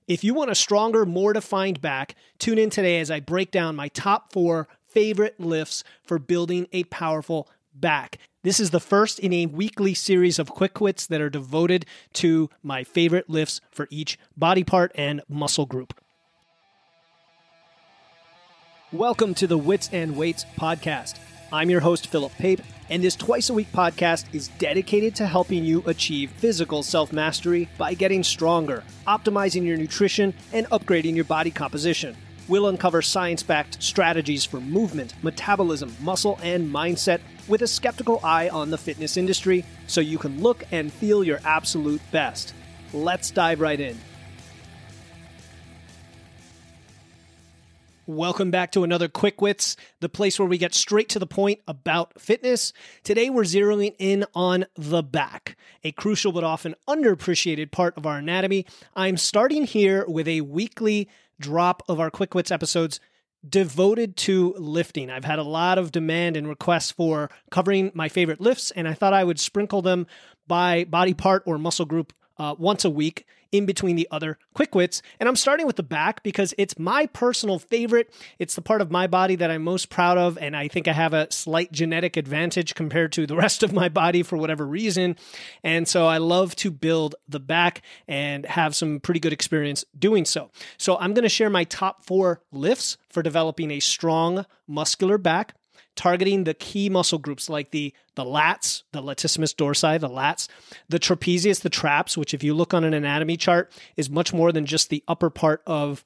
If you want a stronger, more defined back, tune in today as I break down my top 4 favorite lifts for building a powerful back. This is the first in a weekly series of quick wits that are devoted to my favorite lifts for each body part and muscle group. Welcome to the Wits and Weights podcast. I'm your host, Philip Pape, and this twice-a-week podcast is dedicated to helping you achieve physical self-mastery by getting stronger, optimizing your nutrition, and upgrading your body composition. We'll uncover science-backed strategies for movement, metabolism, muscle, and mindset with a skeptical eye on the fitness industry so you can look and feel your absolute best. Let's dive right in. Welcome back to another Quick Wits, the place where we get straight to the point about fitness. Today we're zeroing in on the back, a crucial but often underappreciated part of our anatomy. I'm starting here with a weekly drop of our Quick Wits episodes devoted to lifting. I've had a lot of demand and requests for covering my favorite lifts, and I thought I would sprinkle them by body part or muscle group once a week in between the other quick wits. And I'm starting with the back because it's my personal favorite. It's the part of my body that I'm most proud of, and I think I have a slight genetic advantage compared to the rest of my body for whatever reason. And so I love to build the back and have some pretty good experience doing so. So I'm going to share my top 4 lifts for developing a strong muscular back, targeting the key muscle groups like the lats, the latissimus dorsi, the lats, the trapezius, the traps, which if you look on an anatomy chart is much more than just the upper part of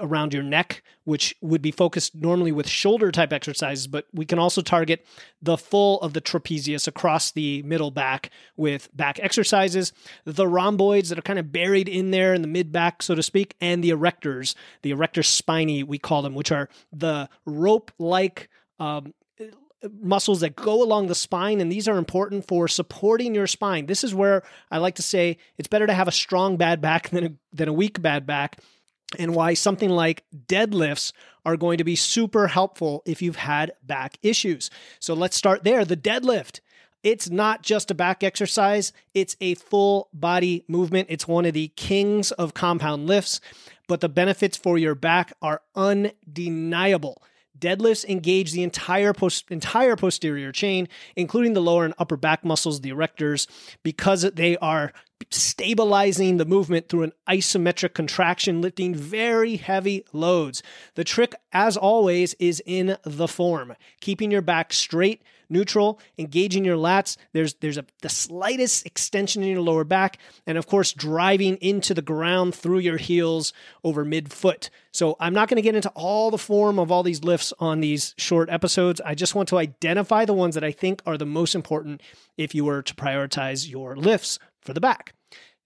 around your neck, which would be focused normally with shoulder type exercises, but we can also target the full of the trapezius across the middle back with back exercises, the rhomboids that are kind of buried in there in the mid back, so to speak, and the erectors spinae, we call them, which are the rope-like muscles that go along the spine, and these are important for supporting your spine. This is where I like to say it's better to have a strong bad back than a weak bad back, and why something like deadlifts are going to be super helpful if you've had back issues. So let's start there. The deadlift. It's not just a back exercise. It's a full body movement. It's one of the kings of compound lifts, but the benefits for your back are undeniable. Deadlifts engage the entire posterior chain, including the lower and upper back muscles, the erectors, because they are stabilizing the movement through an isometric contraction, lifting very heavy loads. The trick, as always, is in the form, keeping your back straight, neutral, engaging your lats. There's the slightest extension in your lower back, and of course, driving into the ground through your heels over midfoot. So I'm not going to get into all the form of all these lifts on these short episodes. I just want to identify the ones that I think are the most important if you were to prioritize your lifts for the back.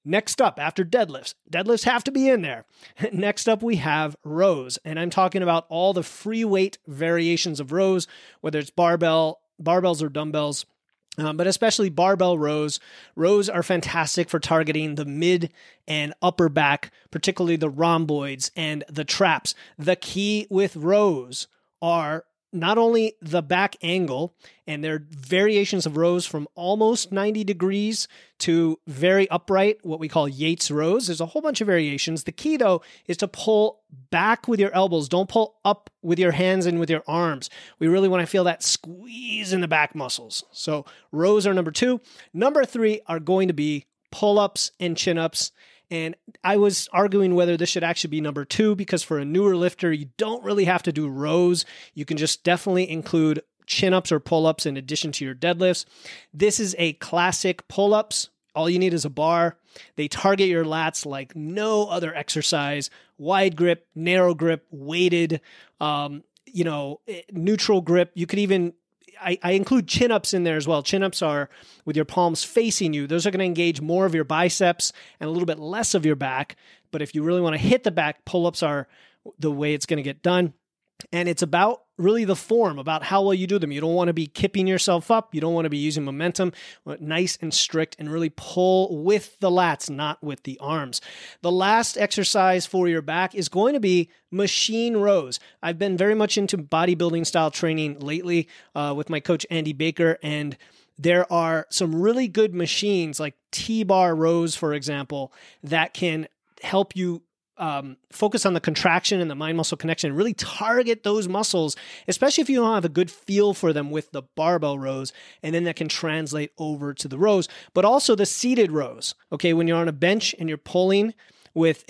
Next up, after deadlifts have to be in there. Next up, we have rows, and I'm talking about all the free weight variations of rows, whether it's barbells or dumbbells, but especially barbell rows. Rows are fantastic for targeting the mid and upper back, particularly the rhomboids and the traps. The key with rows are not only the back angle, and there are variations of rows from almost 90 degrees to very upright, what we call Yates rows. There's a whole bunch of variations. The key, though, is to pull back with your elbows. Don't pull up with your hands and with your arms. We really want to feel that squeeze in the back muscles. So rows are number 2. Number 3 are going to be pull-ups and chin-ups. And I was arguing whether this should actually be number 2 because for a newer lifter, you don't really have to do rows. You can just definitely include chin-ups or pull-ups in addition to your deadlifts. This is a classic pull-ups. All you need is a bar. They target your lats like no other exercise. Wide grip, narrow grip, weighted, neutral grip. You could even I include chin-ups in there as well. Chin-ups are with your palms facing you. Those are going to engage more of your biceps and a little bit less of your back. But if you really want to hit the back, pull-ups are the way it's going to get done. And it's about really the form, about how well you do them. You don't want to be kipping yourself up. You don't want to be using momentum. Nice and strict and really pull with the lats, not with the arms. The last exercise for your back is going to be machine rows. I've been very much into bodybuilding style training lately with my coach, Andy Baker, and there are some really good machines like T-bar rows, for example, that can help you focus on the contraction and the mind-muscle connection, really target those muscles, especially if you don't have a good feel for them with the barbell rows, and then that can translate over to the rows, but also the seated rows. Okay, when you're on a bench and you're pulling with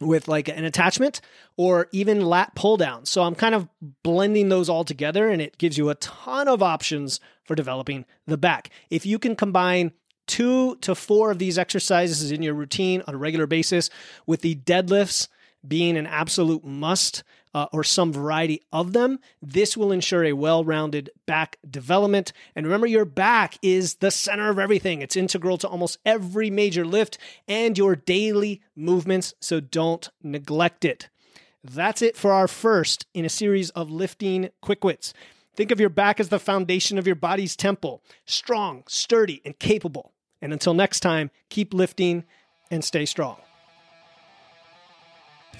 with like an attachment or even lat pull down. So I'm kind of blending those all together, and it gives you a ton of options for developing the back. If you can combine 2 to 4 of these exercises in your routine on a regular basis, with the deadlifts being an absolute must, or some variety of them, this will ensure a well-rounded back development. And remember, your back is the center of everything. It's integral to almost every major lift and your daily movements, so don't neglect it. That's it for our first in a series of lifting quick wits. Think of your back as the foundation of your body's temple, strong, sturdy, and capable. And until next time, keep lifting and stay strong.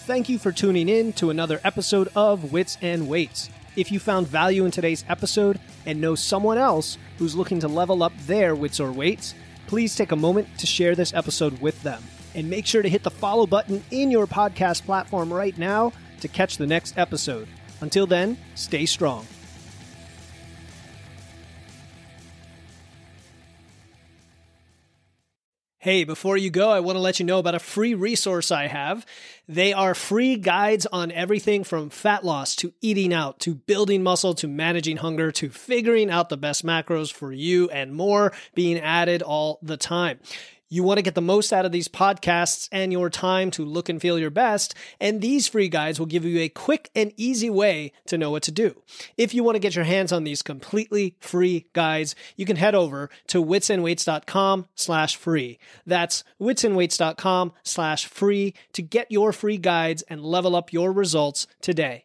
Thank you for tuning in to another episode of Wits and Weights. If you found value in today's episode and know someone else who's looking to level up their wits or weights, please take a moment to share this episode with them. And make sure to hit the follow button in your podcast platform right now to catch the next episode. Until then, stay strong. Hey, before you go, I want to let you know about a free resource I have. They are free guides on everything from fat loss to eating out to building muscle to managing hunger to figuring out the best macros for you and more, being added all the time. You want to get the most out of these podcasts and your time to look and feel your best, and these free guides will give you a quick and easy way to know what to do. If you want to get your hands on these completely free guides, you can head over to witsandweights.com/free. That's witsandweights.com/free to get your free guides and level up your results today.